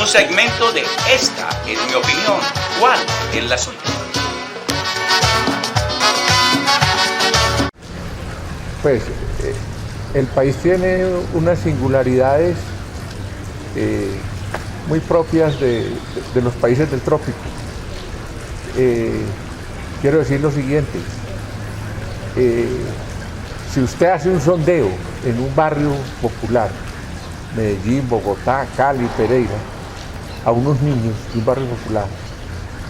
un segmento de Esta es mi opinión. ¿Cuál es la suya? Pues el país tiene unas singularidades muy propias de los países del trópico. Quiero decir lo siguiente, si usted hace un sondeo en un barrio popular, Medellín, Bogotá, Cali, Pereira, a unos niños de un barrio popular,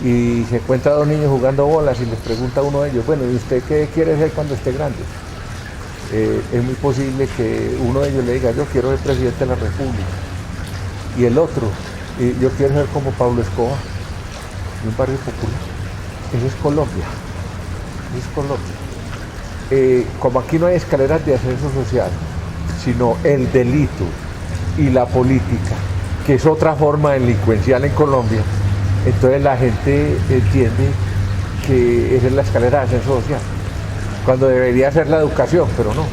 y se encuentra a dos niños jugando bolas y les pregunta a uno de ellos, bueno, ¿y usted qué quiere ser cuando esté grande? Es muy posible que uno de ellos le diga, yo quiero ser presidente de la República, y el otro, yo quiero ser como Pablo Escobar, de un barrio popular. Eso es Colombia, eso es Colombia. Como aquí no hay escaleras de ascenso social, sino el delito y la política, que es otra forma delincuencial en Colombia, entonces la gente entiende que esa es la escalera de ascenso social, cuando debería ser la educación, pero no.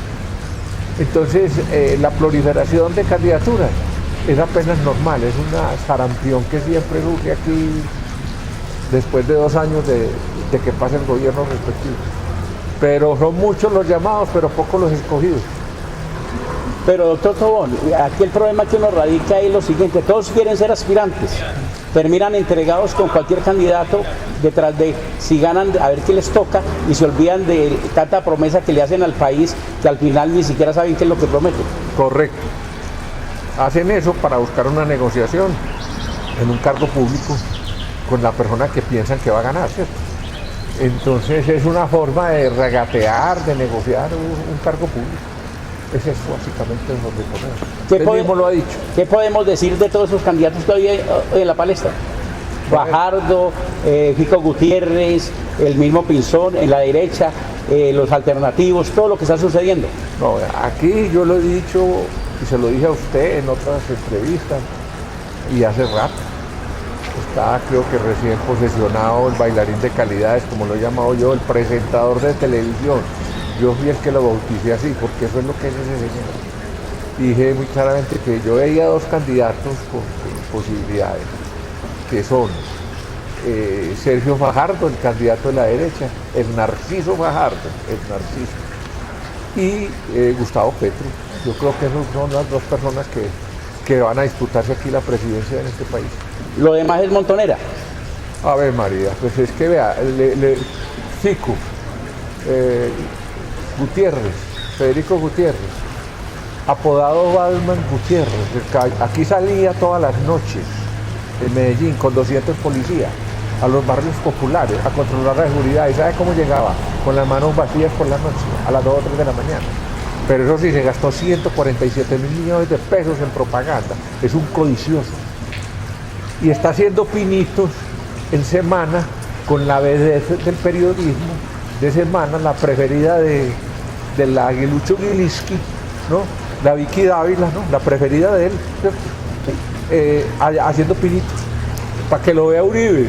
Entonces, la proliferación de candidaturas es apenas normal, es una sarampión que siempre surge aquí después de 2 años de que pase el gobierno respectivo. Pero son muchos los llamados, pero pocos los escogidos. Pero doctor Tobón, aquí el problema que uno radica es lo siguiente, todos quieren ser aspirantes, terminan entregados con cualquier candidato detrás de si ganan, a ver qué les toca, y se olvidan de tanta promesa que le hacen al país que al final ni siquiera saben qué es lo que prometen. Correcto. Hacen eso para buscar una negociación en un cargo público con la persona que piensan que va a ganar, ¿cierto? Entonces es una forma de regatear, de negociar un cargo público. Es eso básicamente donde ponemos. Él mismo lo ha dicho. ¿Qué podemos decir de todos esos candidatos que hay hoy en la palestra? Fajardo, Fico Gutiérrez, el mismo Pinzón en la derecha, los alternativos, todo lo que está sucediendo. No, aquí yo lo he dicho y se lo dije a usted en otras entrevistas y hace rato. Está, creo que recién posesionado el bailarín de calidades, como lo he llamado yo, el presentador de televisión. Yo fui el que lo bauticé así, porque eso es lo que es ese señor. Dije muy claramente que yo veía 2 candidatos con posibilidades, que son Sergio Fajardo, el candidato de la derecha, el Narciso Fajardo, y Gustavo Petro. Yo creo que esas son las 2 personas que van a disputarse aquí la presidencia en este país. Lo demás es montonera. A ver, María, pues es que vea, Fico, Gutiérrez, Federico Gutiérrez, apodado Batman Gutiérrez, aquí salía todas las noches en Medellín con 200 policías a los barrios populares a controlar la seguridad. ¿Y sabe cómo llegaba? Con las manos vacías por la noche, a las 2 o 3 de la mañana. Pero eso sí, se gastó 147.000 millones de pesos en propaganda. Es un codicioso. Y está haciendo pinitos en Semana con la vedette del periodismo de Semana, la preferida de la Aguilucho Gilinski, ¿no? La Vicky Dávila, ¿no? La preferida de él, haciendo pinitos, para que lo vea Uribe,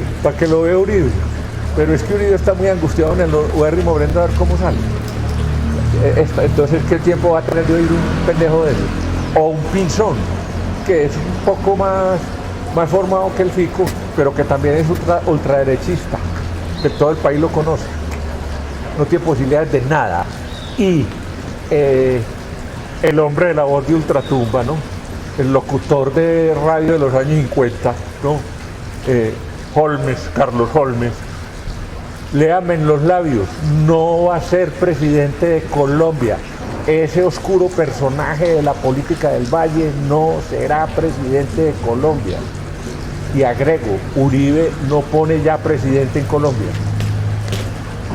Pero es que Uribe está muy angustiado en el uérrimo Brenda a ver cómo sale. Entonces, ¿qué tiempo va a tener de oír un pendejo de eso? O un Pinzón, que es un poco más formado que el Fico, pero que también es ultraderechista, que todo el país lo conoce. No tiene posibilidades de nada. Y el hombre de la voz de ultratumba, ¿no? El locutor de radio de los años 50, ¿no? Carlos Holmes, léame en los labios, no va a ser presidente de Colombia. Ese oscuro personaje de la política del Valle no será presidente de Colombia. Y agrego, Uribe no pone ya presidente en Colombia.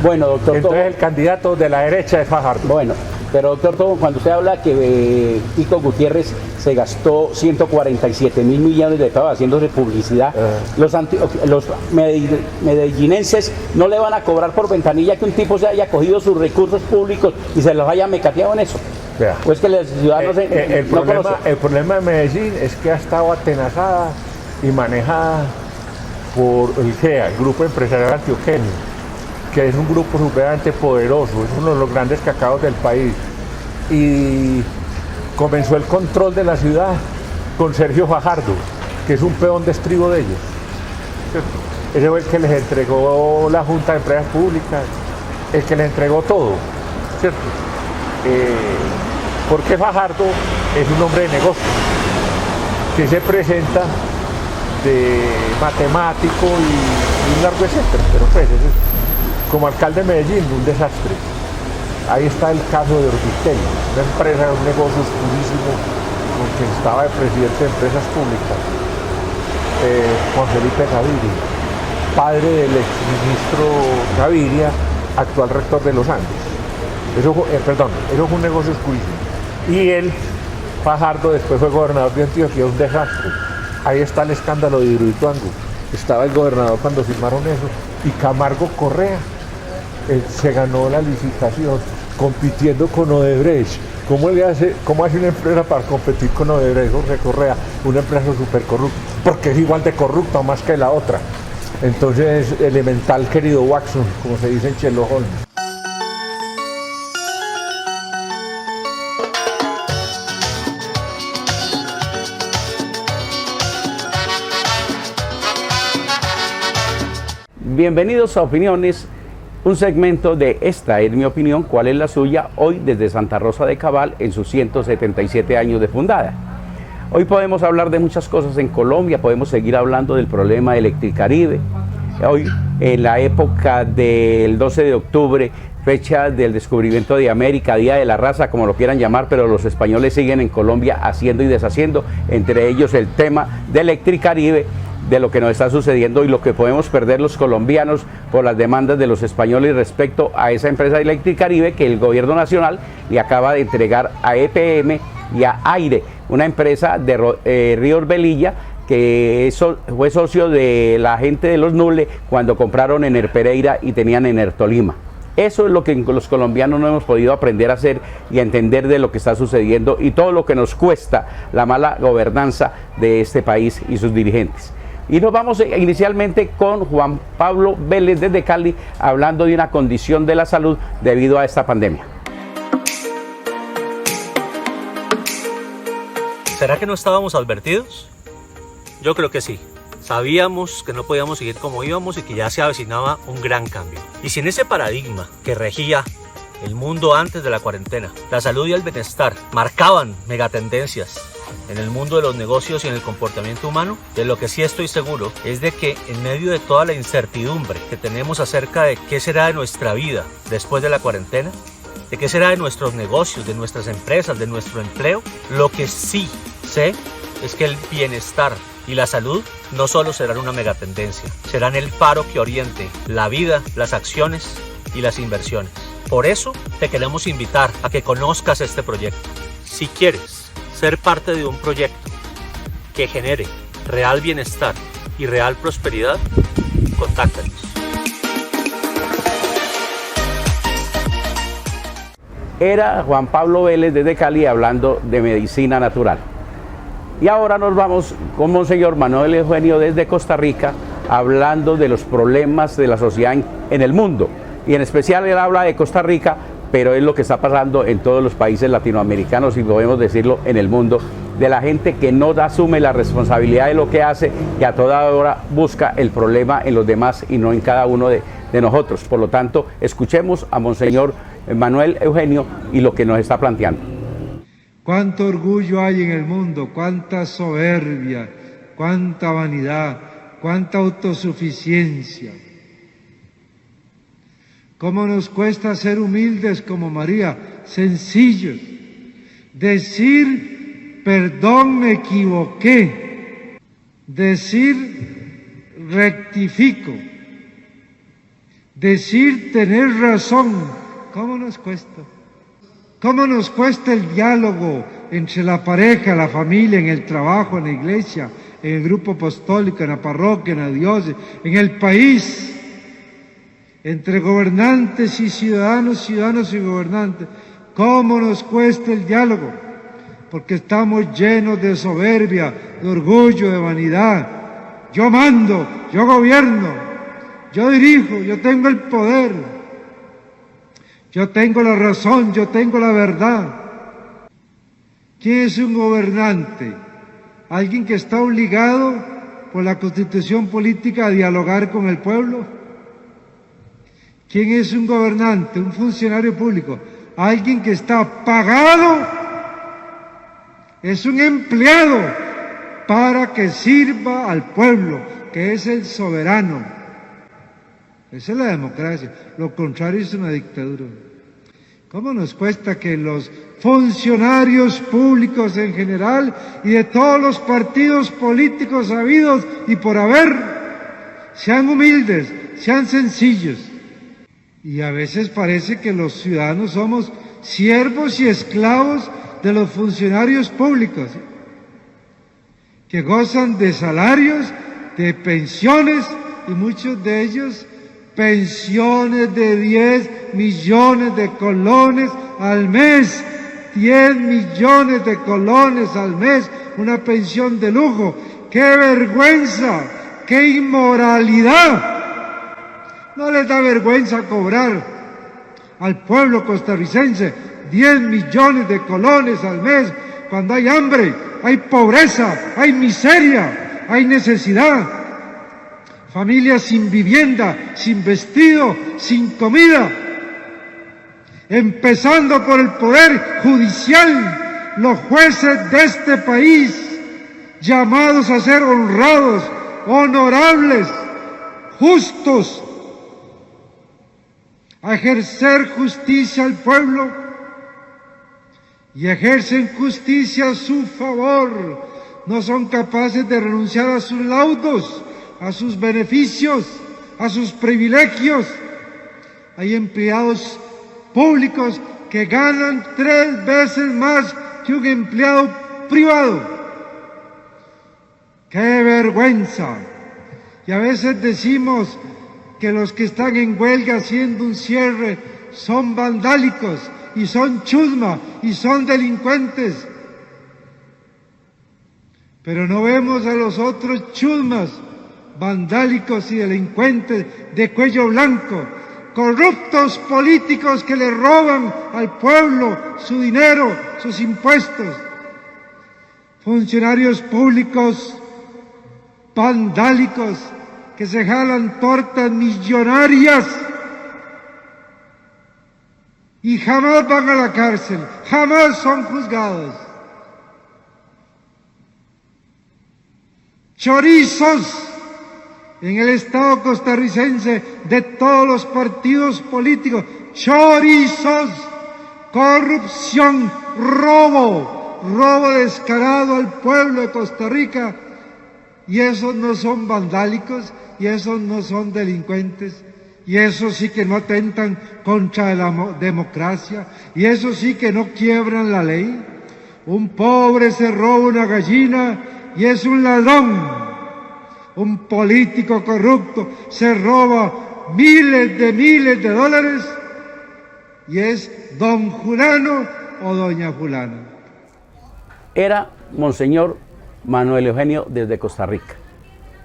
Bueno, doctor Entonces Tobón, el candidato de la derecha es Fajardo. Bueno, pero doctor Tobón, cuando usted habla que Fico Gutiérrez se gastó 147.000 millones de pesos haciéndose publicidad, los medellinenses no le van a cobrar por ventanilla que un tipo se haya cogido sus recursos públicos y se los haya mecateado en eso. Vea, Pues que los ciudadanos el problema de Medellín es que ha estado atenazada y manejada por el GEA, el Grupo Empresarial Antioqueño, que es un grupo supremamente poderoso, es uno de los grandes cacaos del país. Y comenzó el control de la ciudad con Sergio Fajardo, que es un peón de estribo de ellos, ¿cierto? Ese fue el que les entregó la Junta de Empresas Públicas, el que les entregó todo, ¿cierto? Porque Fajardo es un hombre de negocios, que se presenta de matemático y un largo etcétera, pero pues como alcalde de Medellín, un desastre. Ahí está el caso de Orbitel, una empresa, un negocio oscurísimo, con quien estaba de presidente de Empresas Públicas, Juan Felipe Gaviria, padre del exministro Gaviria, actual rector de los Andes. Eso fue un negocio oscurísimo. Y él, Fajardo, después fue gobernador de Antioquia, un desastre. Ahí está el escándalo de Hidroituango. Estaba el gobernador cuando firmaron eso. Y Camargo Correa se ganó la licitación compitiendo con Odebrecht. ¿Cómo hace una empresa para competir con Odebrecht, Jorge Correa? Una empresa súper corrupta, porque es igual de corrupta o más que la otra. Entonces, elemental, querido Watson, como se dice en Sherlock Holmes. Bienvenidos a Opiniones, un segmento de Esta es mi opinión, ¿cuál es la suya? Hoy desde Santa Rosa de Cabal en sus 177 años de fundada. Hoy podemos hablar de muchas cosas en Colombia, podemos seguir hablando del problema de Electricaribe. Hoy, en la época del 12 de octubre, fecha del descubrimiento de América, Día de la Raza, como lo quieran llamar, pero los españoles siguen en Colombia haciendo y deshaciendo, entre ellos el tema de Electricaribe, de lo que nos está sucediendo y lo que podemos perder los colombianos por las demandas de los españoles respecto a esa empresa de Electricaribe que el gobierno nacional le acaba de entregar a EPM y a Aire, una empresa de Ríos Velilla que fue socio de la gente de los Nule cuando compraron Ener Pereira y tenían Ener Tolima. Eso es lo que los colombianos no hemos podido aprender a hacer y a entender de lo que está sucediendo y todo lo que nos cuesta la mala gobernanza de este país y sus dirigentes. Y nos vamos inicialmente con Juan Pablo Vélez desde Cali, hablando de una condición de la salud debido a esta pandemia. ¿Será que no estábamos advertidos? Yo creo que sí. Sabíamos que no podíamos seguir como íbamos y que ya se avecinaba un gran cambio. Y si en ese paradigma que regía el mundo antes de la cuarentena, la salud y el bienestar marcaban megatendencias en el mundo de los negocios y en el comportamiento humano, de lo que sí estoy seguro es de que en medio de toda la incertidumbre que tenemos acerca de qué será de nuestra vida después de la cuarentena, de qué será de nuestros negocios, de nuestras empresas, de nuestro empleo, lo que sí sé es que el bienestar y la salud no solo serán una megatendencia, serán el faro que oriente la vida, las acciones y las inversiones. Por eso te queremos invitar a que conozcas este proyecto. Si quieres ser parte de un proyecto que genere real bienestar y real prosperidad, contáctanos. Era Juan Pablo Vélez desde Cali hablando de medicina natural. Y ahora nos vamos con Monseñor Manuel Eugenio desde Costa Rica, hablando de los problemas de la sociedad en el mundo. Y en especial él habla de Costa Rica, pero es lo que está pasando en todos los países latinoamericanos, y podemos decirlo en el mundo, de la gente que no asume la responsabilidad de lo que hace y a toda hora busca el problema en los demás y no en cada uno de nosotros. Por lo tanto, escuchemos a Monseñor Manuel Eugenio y lo que nos está planteando. Cuánto orgullo hay en el mundo, cuánta soberbia, cuánta vanidad, cuánta autosuficiencia. Cómo nos cuesta ser humildes como María, sencillos, decir perdón, me equivoqué, decir rectifico, decir tener razón. ¿Cómo nos cuesta? ¿Cómo nos cuesta el diálogo entre la pareja, la familia, en el trabajo, en la iglesia, en el grupo apostólico, en la parroquia, en la diócesis, en el país? Entre gobernantes y ciudadanos, ciudadanos y gobernantes, ¿cómo nos cuesta el diálogo? Porque estamos llenos de soberbia, de orgullo, de vanidad. Yo mando, yo gobierno, yo dirijo, yo tengo el poder, yo tengo la razón, yo tengo la verdad. ¿Quién es un gobernante? alguien que está obligado por la Constitución política a dialogar con el pueblo. ¿Quién es un gobernante, un funcionario público? Alguien que está pagado, es un empleado para que sirva al pueblo, que es el soberano. Esa es la democracia, lo contrario es una dictadura. ¿Cómo nos cuesta que los funcionarios públicos en general y de todos los partidos políticos habidos y por haber sean humildes, sean sencillos? Y a veces parece que los ciudadanos somos siervos y esclavos de los funcionarios públicos, que gozan de salarios, de pensiones, y muchos de ellos pensiones de 10 millones de colones al mes, 10 millones de colones al mes, una pensión de lujo. ¡Qué vergüenza! ¡Qué inmoralidad! ¿No les da vergüenza cobrar al pueblo costarricense 10 millones de colones al mes cuando hay hambre, hay pobreza, hay miseria, hay necesidad? Familias sin vivienda, sin vestido, sin comida. Empezando por el Poder Judicial, los jueces de este país, llamados a ser honrados, honorables, justos, a ejercer justicia al pueblo, y ejercen justicia a su favor, no son capaces de renunciar a sus laudos, a sus beneficios, a sus privilegios. Hay empleados públicos que ganan 3 veces más que un empleado privado. ¡Qué vergüenza! Y a veces decimos que los que están en huelga haciendo un cierre son vandálicos y son chusma y son delincuentes. Pero no vemos a los otros chusmas, vandálicos y delincuentes de cuello blanco, corruptos políticos que le roban al pueblo su dinero, sus impuestos, funcionarios públicos vandálicos que se jalan tortas millonarias y jamás van a la cárcel, jamás son juzgados. Chorizos en el Estado costarricense de todos los partidos políticos, chorizos, corrupción, robo descarado al pueblo de Costa Rica, y esos no son vandálicos, y esos no son delincuentes, y esos sí que no atentan contra la democracia, y esos sí que no quiebran la ley. Un pobre se roba una gallina y es un ladrón. Un político corrupto se roba miles de dólares y es don Fulano o doña Fulana. Era Monseñor Manuel Eugenio desde Costa Rica.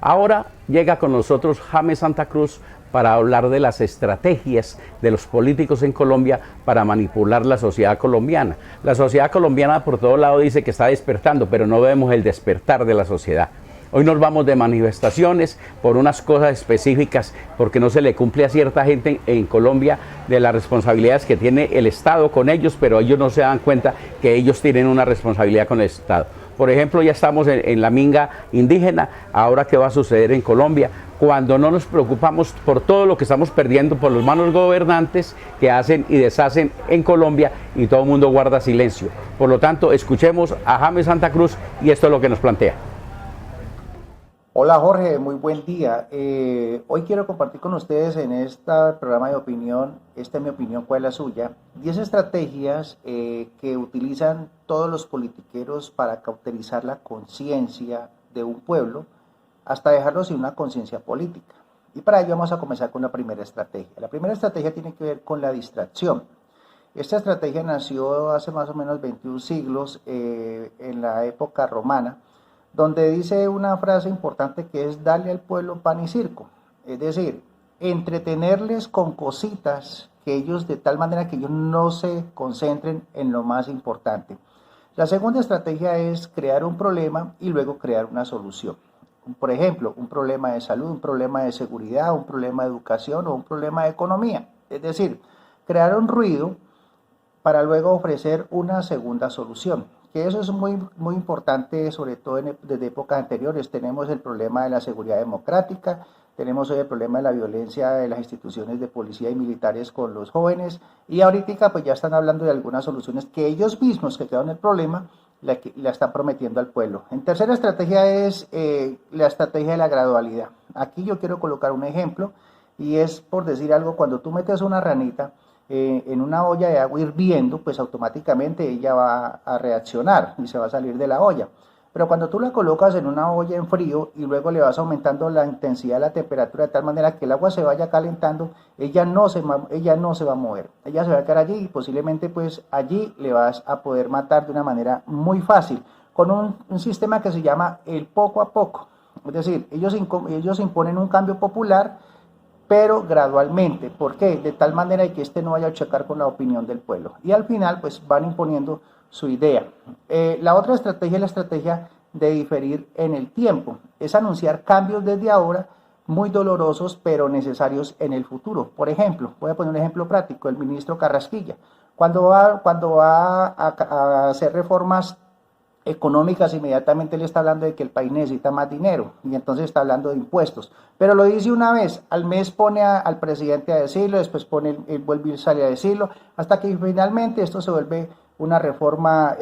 Ahora llega con nosotros James Santa Cruz para hablar de las estrategias de los políticos en Colombia para manipular la sociedad colombiana. La sociedad colombiana por todo lado dice que está despertando, pero no vemos el despertar de la sociedad. Hoy nos vamos de manifestaciones por unas cosas específicas, porque no se le cumple a cierta gente en Colombia de las responsabilidades que tiene el Estado con ellos, pero ellos no se dan cuenta que ellos tienen una responsabilidad con el Estado. Por ejemplo, ya estamos en la minga indígena. Ahora, ¿qué va a suceder en Colombia? Cuando no nos preocupamos por todo lo que estamos perdiendo por los malos gobernantes que hacen y deshacen en Colombia y todo el mundo guarda silencio. Por lo tanto, escuchemos a James Santa Cruz y esto es lo que nos plantea. Hola Jorge, muy buen día. Hoy quiero compartir con ustedes en este programa de opinión, esta es mi opinión, ¿cuál es la suya? 10 estrategias que utilizan todos los politiqueros para cauterizar la conciencia de un pueblo hasta dejarlo sin una conciencia política. Y para ello vamos a comenzar con la primera estrategia. La primera estrategia tiene que ver con la distracción. Esta estrategia nació hace más o menos 21 siglos en la época romana, donde dice una frase importante que es darle al pueblo pan y circo, es decir, entretenerles con cositas que ellos, de tal manera que ellos no se concentren en lo más importante. La segunda estrategia es crear un problema y luego crear una solución. Por ejemplo, un problema de salud, un problema de seguridad, un problema de educación o un problema de economía. Es decir, crear un ruido para luego ofrecer una segunda solución. Que eso es muy importante, sobre todo desde épocas anteriores. Tenemos el problema de la seguridad democrática, tenemos hoy el problema de la violencia de las instituciones de policía y militares con los jóvenes, y ahorita pues ya están hablando de algunas soluciones que ellos mismos que crearon el problema la están prometiendo al pueblo. En tercera estrategia es la estrategia de la gradualidad. Aquí yo quiero colocar un ejemplo, y es por decir algo: cuando tú metes una ranita en una olla de agua hirviendo, pues automáticamente ella va a reaccionar y se va a salir de la olla. Pero cuando tú la colocas en una olla en frío y luego le vas aumentando la intensidad de la temperatura de tal manera que el agua se vaya calentando, ella no se va a mover, ella se va a quedar allí, y posiblemente pues allí le vas a poder matar de una manera muy fácil, con un sistema que se llama el poco a poco. Es decir, ellos imponen un cambio popular, pero gradualmente. ¿Por qué? De tal manera que este no vaya a chocar con la opinión del pueblo. Y al final, pues van imponiendo su idea. La otra estrategia es la estrategia de diferir en el tiempo. Es anunciar cambios desde ahora, muy dolorosos, pero necesarios en el futuro. Por ejemplo, voy a poner un ejemplo práctico: el ministro Carrasquilla, cuando va a hacer reformas económicas, inmediatamente le está hablando de que el país necesita más dinero, y entonces está hablando de impuestos, pero lo dice una vez, al mes pone al presidente a decirlo, después vuelve y sale a decirlo, hasta que finalmente esto se vuelve una reforma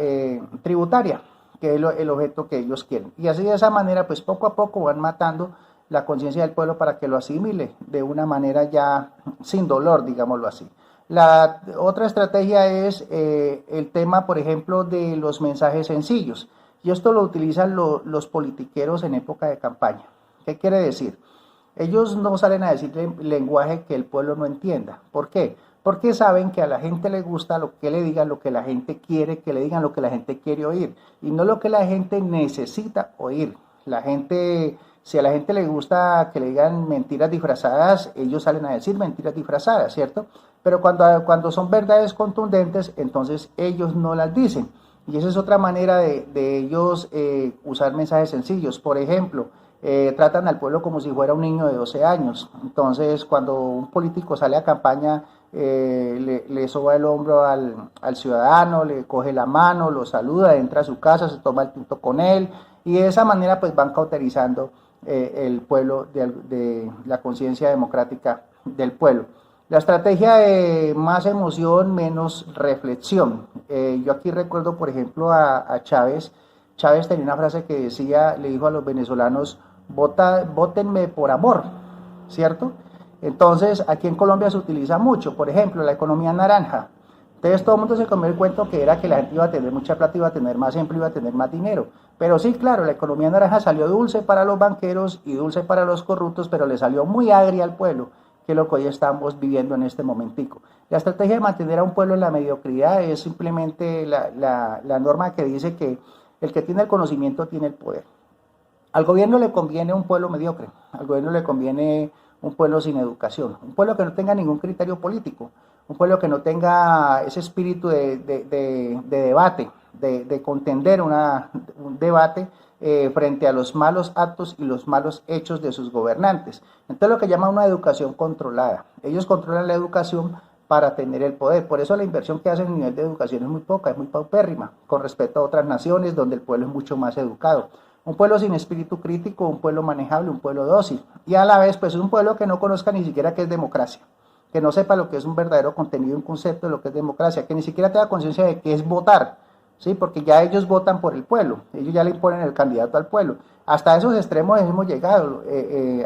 tributaria, que es el objeto que ellos quieren. Y así, de esa manera, pues poco a poco van matando la conciencia del pueblo para que lo asimile de una manera ya sin dolor, digámoslo así. La otra estrategia es el tema, por ejemplo, de los mensajes sencillos. Y esto lo utilizan los politiqueros en época de campaña. ¿Qué quiere decir? Ellos no salen a decir lenguaje que el pueblo no entienda. ¿Por qué? Porque saben que a la gente le gusta lo que le digan, lo que la gente quiere que le digan, lo que la gente quiere oír, y no lo que la gente necesita oír. Si a la gente le gusta que le digan mentiras disfrazadas, ellos salen a decir mentiras disfrazadas, ¿cierto? Pero cuando son verdades contundentes, entonces ellos no las dicen. Y esa es otra manera de ellos usar mensajes sencillos. Por ejemplo, tratan al pueblo como si fuera un niño de 12 años. Entonces, cuando un político sale a campaña, le soba el hombro al ciudadano, le coge la mano, lo saluda, entra a su casa, se toma el tinto con él, y de esa manera pues van cauterizando el pueblo de la conciencia democrática del pueblo. La estrategia de más emoción, menos reflexión. Yo aquí recuerdo, por ejemplo, a Chávez. Chávez tenía una frase que decía, le dijo a los venezolanos: vótenme por amor, ¿cierto? Entonces, aquí en Colombia se utiliza mucho, por ejemplo, la economía naranja. Entonces todo el mundo se comió el cuento que era que la gente iba a tener mucha plata, iba a tener más empleo, iba a tener más dinero. Pero sí, claro, la economía naranja salió dulce para los banqueros y dulce para los corruptos, pero le salió muy agria al pueblo, que es lo que hoy estamos viviendo en este momentico. La estrategia de mantener a un pueblo en la mediocridad es simplemente la norma que dice que el que tiene el conocimiento tiene el poder. Al gobierno le conviene un pueblo mediocre, al gobierno le conviene un pueblo sin educación, un pueblo que no tenga ningún criterio político, un pueblo que no tenga ese espíritu de debate, de contender un debate frente a los malos actos y los malos hechos de sus gobernantes. Entonces, lo que llaman una educación controlada. Ellos controlan la educación para tener el poder. Por eso la inversión que hacen a nivel de educación es muy poca, es muy paupérrima, con respecto a otras naciones donde el pueblo es mucho más educado. Un pueblo sin espíritu crítico, un pueblo manejable, un pueblo dócil. Y a la vez, pues es un pueblo que no conozca ni siquiera qué es democracia, que no sepa lo que es un verdadero contenido, un concepto de lo que es democracia, que ni siquiera tenga conciencia de qué es votar, ¿sí? Porque ya ellos votan por el pueblo, ellos ya le imponen el candidato al pueblo. Hasta esos extremos hemos llegado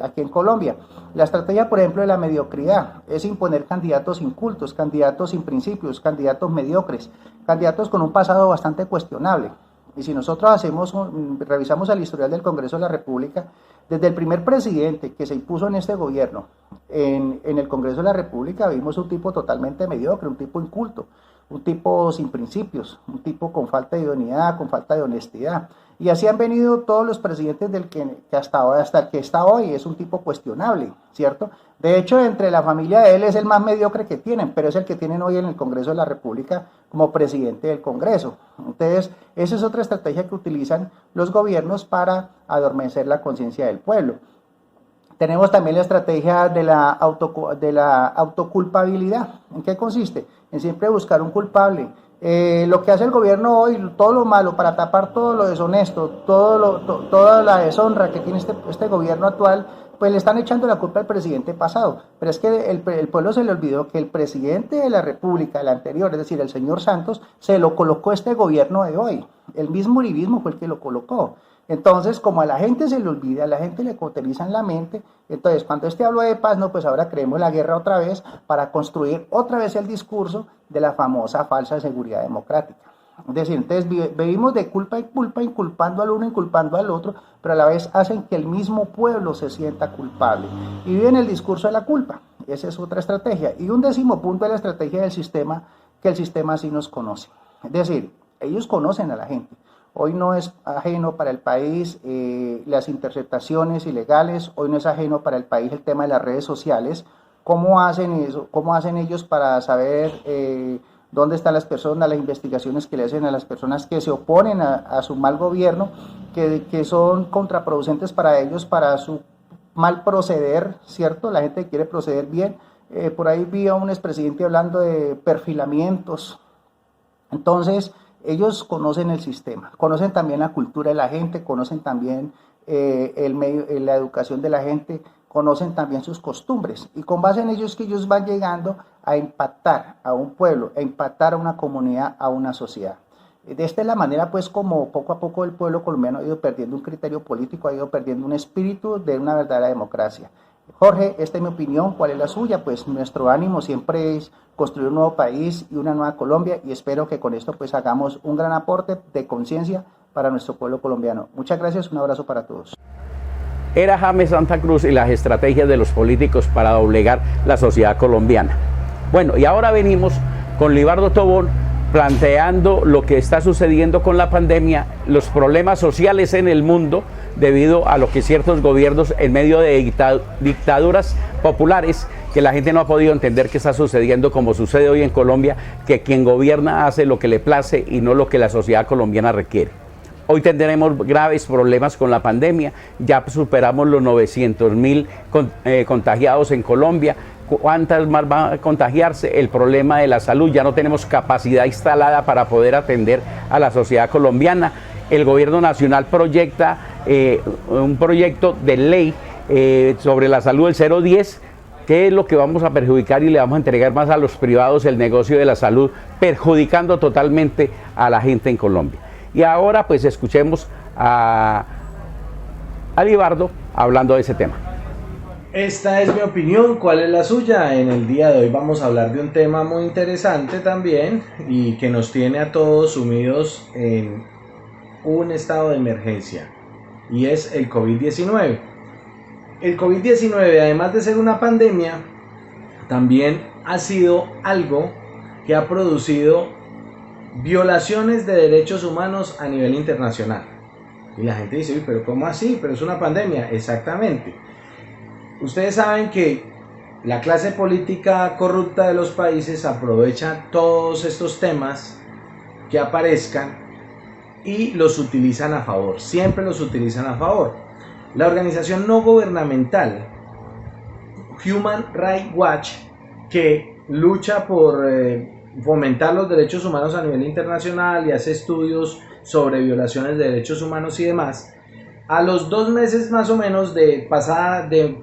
aquí en Colombia. La estrategia, por ejemplo, de la mediocridad es imponer candidatos incultos, candidatos sin principios, candidatos mediocres, candidatos con un pasado bastante cuestionable. Y si nosotros revisamos el historial del Congreso de la República, desde el primer presidente que se impuso en este gobierno, en el Congreso de la República, vimos un tipo totalmente mediocre, un tipo inculto, un tipo sin principios, un tipo con falta de idoneidad, con falta de honestidad. Y así han venido todos los presidentes del que hasta el que está hoy, es un tipo cuestionable, ¿cierto? De hecho, entre la familia de él es el más mediocre que tienen, pero es el que tienen hoy en el Congreso de la República como presidente del Congreso. Entonces, esa es otra estrategia que utilizan los gobiernos para adormecer la conciencia del pueblo. Tenemos también la estrategia de la autoculpabilidad. ¿En qué consiste? En siempre buscar un culpable. Lo que hace el gobierno hoy, todo lo malo, para tapar todo lo deshonesto, toda la deshonra que tiene este gobierno actual, pues le están echando la culpa al presidente pasado. Pero es que el pueblo se le olvidó que el presidente de la República, el anterior, es decir, el señor Santos, se lo colocó este gobierno de hoy. El mismo uribismo fue el que lo colocó. Entonces, como a la gente se le olvida, a la gente le cauterizan la mente, entonces cuando habló de paz, no, pues ahora creemos la guerra otra vez para construir otra vez el discurso de la famosa falsa seguridad democrática. Es decir, entonces vivimos de culpa en culpa, inculpando al uno, inculpando al otro, pero a la vez hacen que el mismo pueblo se sienta culpable y viven el discurso de la culpa. Esa es otra estrategia. Y un 10º punto de la estrategia del sistema, que el sistema sí nos conoce. Es decir, ellos conocen a la gente. Hoy no es ajeno para el país las interceptaciones ilegales, hoy no es ajeno para el país el tema de las redes sociales. ¿Cómo hacen eso? ¿Cómo hacen ellos para saber dónde están las personas, las investigaciones que le hacen a las personas que se oponen a su mal gobierno, que son contraproducentes para ellos, para su mal proceder, ¿cierto? La gente quiere proceder bien. Por ahí vi a un expresidente hablando de perfilamientos. Entonces, ellos conocen el sistema, conocen también la cultura de la gente, conocen también la educación de la gente, conocen también sus costumbres. Y con base en ellos que ellos van llegando a impactar a un pueblo, a impactar a una comunidad, a una sociedad. De esta es la manera, pues, como poco a poco el pueblo colombiano ha ido perdiendo un criterio político, ha ido perdiendo un espíritu de una verdadera democracia. Jorge, esta es mi opinión. ¿Cuál es la suya? Pues nuestro ánimo siempre es construir un nuevo país y una nueva Colombia, y espero que con esto pues hagamos un gran aporte de conciencia para nuestro pueblo colombiano. Muchas gracias, un abrazo para todos. Era James Santa Cruz y las estrategias de los políticos para doblegar la sociedad colombiana. Bueno, y ahora venimos con Libardo Tobón planteando lo que está sucediendo con la pandemia, los problemas sociales en el mundo debido a lo que ciertos gobiernos en medio de dictaduras populares, que la gente no ha podido entender qué está sucediendo, como sucede hoy en Colombia, que quien gobierna hace lo que le place y no lo que la sociedad colombiana requiere. Hoy tendremos graves problemas con la pandemia, ya superamos los 900.000 contagiados en Colombia. ¿Cuántas más van a contagiarse? El problema de la salud, ya no tenemos capacidad instalada para poder atender a la sociedad colombiana. El gobierno nacional proyecta un proyecto de ley sobre la salud, el 010, que es lo que vamos a perjudicar y le vamos a entregar más a los privados el negocio de la salud, perjudicando totalmente a la gente en Colombia. Y ahora pues escuchemos a Libardo hablando de ese tema. Esta es mi opinión, ¿cuál es la suya? En el día de hoy vamos a hablar de un tema muy interesante también y que nos tiene a todos sumidos en un estado de emergencia, y es el COVID-19. El COVID-19, además de ser una pandemia, también ha sido algo que ha producido violaciones de derechos humanos a nivel internacional. Y la gente dice, pero ¿cómo así? Pero es una pandemia. Exactamente. Ustedes saben que la clase política corrupta de los países aprovecha todos estos temas que aparezcan y los utilizan a favor, siempre los utilizan a favor. La organización no gubernamental Human Rights Watch, que lucha por fomentar los derechos humanos a nivel internacional y hace estudios sobre violaciones de derechos humanos y demás, a los 2 meses más o menos de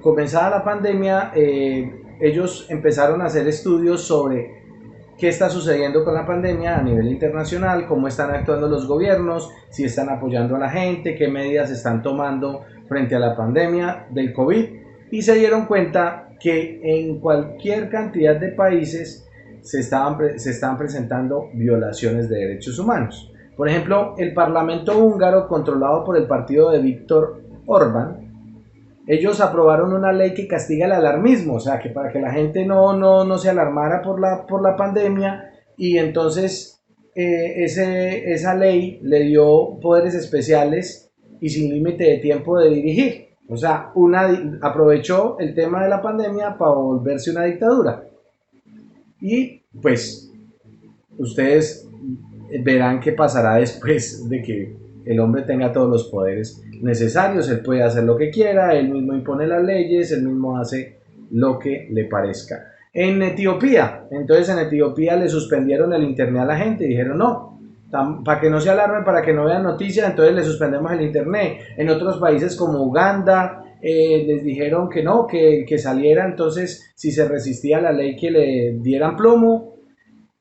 comenzada la pandemia, ellos empezaron a hacer estudios sobre qué está sucediendo con la pandemia a nivel internacional, cómo están actuando los gobiernos, si están apoyando a la gente, qué medidas están tomando frente a la pandemia del COVID, y se dieron cuenta que en cualquier cantidad de países se están presentando violaciones de derechos humanos. Por ejemplo, el Parlamento húngaro, controlado por el partido de Viktor Orbán, ellos aprobaron una ley que castiga el alarmismo, o sea, que para que la gente no se alarmara por la pandemia, y entonces esa ley le dio poderes especiales y sin límite de tiempo de dirigir. O sea, aprovechó el tema de la pandemia para volverse una dictadura. Y pues ustedes verán qué pasará después de que el hombre tenga todos los poderes necesarios. Él puede hacer lo que quiera, él mismo impone las leyes, él mismo hace lo que le parezca. En Etiopía le suspendieron el internet a la gente y dijeron no, para que no se alarmen, para que no vean noticias, entonces le suspendemos el internet. En otros países como Uganda les dijeron que no, que saliera, entonces si se resistía a la ley que le dieran plomo,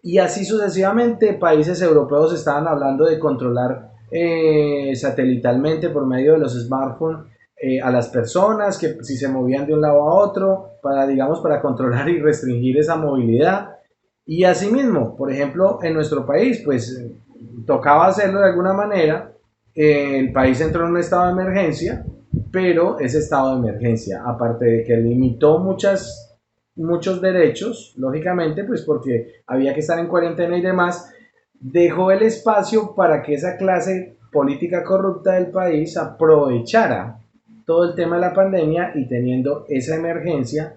y así sucesivamente. Países europeos estaban hablando de controlar satelitalmente por medio de los smartphones a las personas, que si se movían de un lado a otro, para controlar y restringir esa movilidad. Y asimismo, por ejemplo, en nuestro país, pues tocaba hacerlo de alguna manera. El país entró en un estado de emergencia, pero ese estado de emergencia, aparte de que limitó muchos derechos, lógicamente, pues porque había que estar en cuarentena y demás, dejó el espacio para que esa clase política corrupta del país aprovechara todo el tema de la pandemia y teniendo esa emergencia,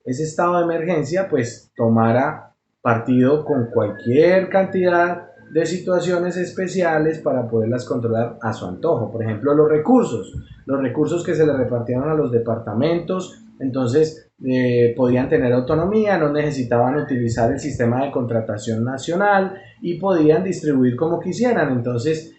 ese estado de emergencia, pues tomara partido con cualquier cantidad de situaciones especiales para poderlas controlar a su antojo. Por ejemplo, los recursos que se le repartieron a los departamentos, entonces podían tener autonomía, no necesitaban utilizar el sistema de contratación nacional y podían distribuir como quisieran. Entonces,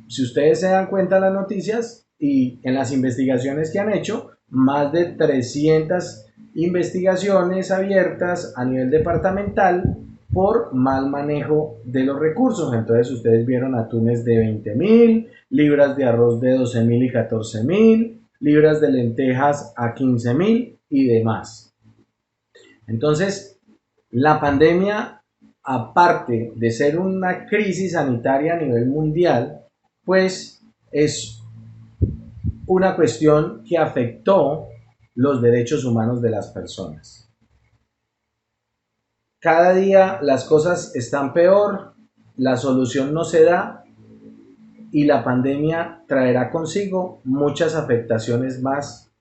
si ustedes se dan cuenta en las noticias y en las investigaciones que han hecho, más de 300 investigaciones abiertas a nivel departamental por mal manejo de los recursos. Entonces ustedes vieron atunes de 20.000, libras de arroz de 12.000 y 14.000, libras de lentejas a 15.000 y demás. Entonces, la pandemia, aparte de ser una crisis sanitaria a nivel mundial, pues es una cuestión que afectó los derechos humanos de las personas. Cada día las cosas están peor, la solución no se da y la pandemia traerá consigo muchas afectaciones más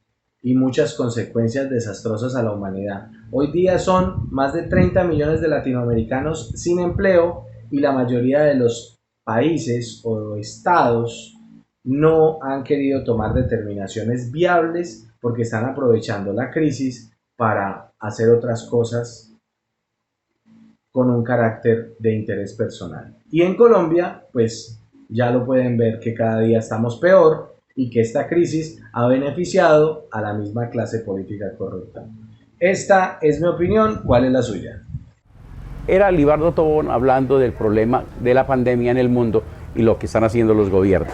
y muchas consecuencias desastrosas a la humanidad. Hoy día son más de 30 millones de latinoamericanos sin empleo y la mayoría de los países o estados no han querido tomar determinaciones viables porque están aprovechando la crisis para hacer otras cosas con un carácter de interés personal. Y en Colombia, pues ya lo pueden ver que cada día estamos peor y que esta crisis ha beneficiado a la misma clase política corrupta. Esta es mi opinión, ¿cuál es la suya? Era Libardo Tobón hablando del problema de la pandemia en el mundo y lo que están haciendo los gobiernos.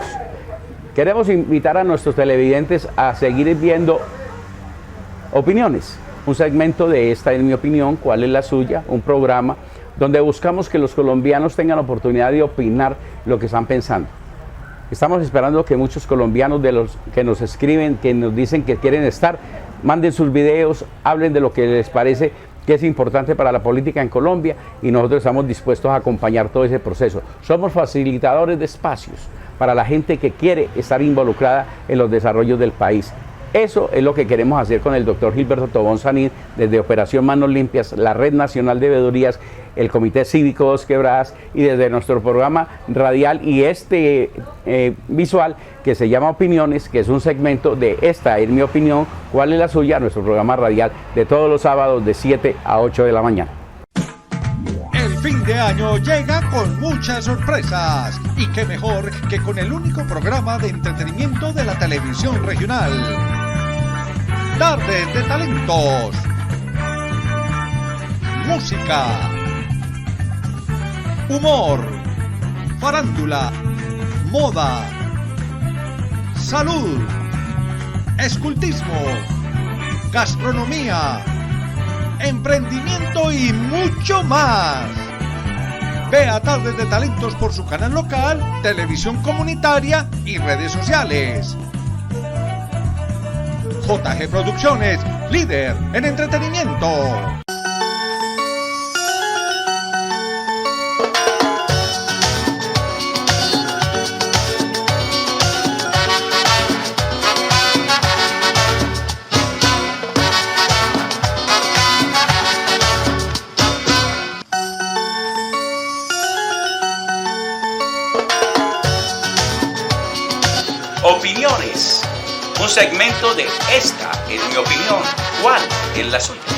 Queremos invitar a nuestros televidentes a seguir viendo Opiniones, un segmento de Esta es mi opinión, ¿cuál es la suya? Un programa donde buscamos que los colombianos tengan la oportunidad de opinar lo que están pensando. Estamos esperando que muchos colombianos de los que nos escriben, que nos dicen que quieren estar, manden sus videos, hablen de lo que les parece que es importante para la política en Colombia y nosotros estamos dispuestos a acompañar todo ese proceso. Somos facilitadores de espacios para la gente que quiere estar involucrada en los desarrollos del país. Eso es lo que queremos hacer con el doctor Gilberto Tobón Sanín, desde Operación Manos Limpias, la Red Nacional de Veedurías, el Comité Cívico Dos Quebradas y desde nuestro programa radial y visual que se llama Opiniones, que es un segmento de Esta es mi opinión, ¿cuál es la suya? Nuestro programa radial de todos los sábados de 7 a 8 de la mañana. El fin de año llega con muchas sorpresas y qué mejor que con el único programa de entretenimiento de la televisión regional. Tardes de Talentos, música, humor, farándula, moda, salud, escultismo, gastronomía, emprendimiento y mucho más. Vea Tardes de Talentos por su canal local, televisión comunitaria y redes sociales. JG Producciones, líder en entretenimiento. Opiniones. Un segmento de Esta es mi opinión. ¿Cuál es la suya?